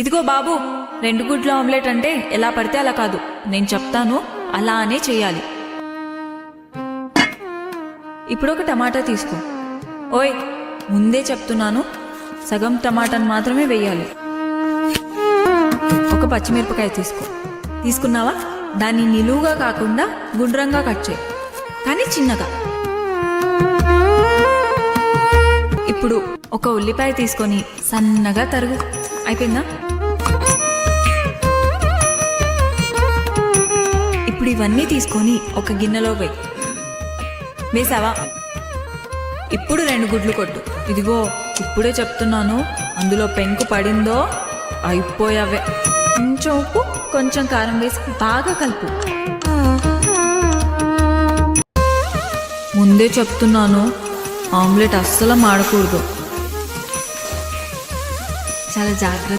ఇదిగో బాబు, 2 గుడ్ల ఆమ్లెట్ అంటే ఎలా పడితే అలా కాదు. నేను చెప్తాను అలానే చేయాలి. ఇప్పుడు ఒక టమాటా తీసుకో. ఓయ్, ముందే చెప్తున్నాను, సగం టమాటాను మాత్రమే వేయాలి. ఒక పచ్చిమిరపకాయ తీసుకో. తీసుకున్నావా? దాన్ని నిలువుగా కాకుండా గుండ్రంగా కట్ చేయి, కానీ చిన్నగా. ఇప్పుడు ఒక ఉల్లిపాయ తీసుకొని సన్నగా తరుగు. అయిపోయిందా? ఇప్పుడు ఇవన్నీ తీసుకొని ఒక గిన్నెలో వేసావా? ఇప్పుడు 2 గుడ్లు కొట్టు. ఇదిగో, ఇప్పుడే చెప్తున్నాను, అందులో పెంకు పడిందో అయిపోయావే. కొంచెం ఉప్పు, కొంచెం కారం వేసి బాగా కలుపు. ముందే చెప్తున్నాను, ఆమ్లెట్ అస్సలు మాడకూడదు. చాలా జాగ్రత్త.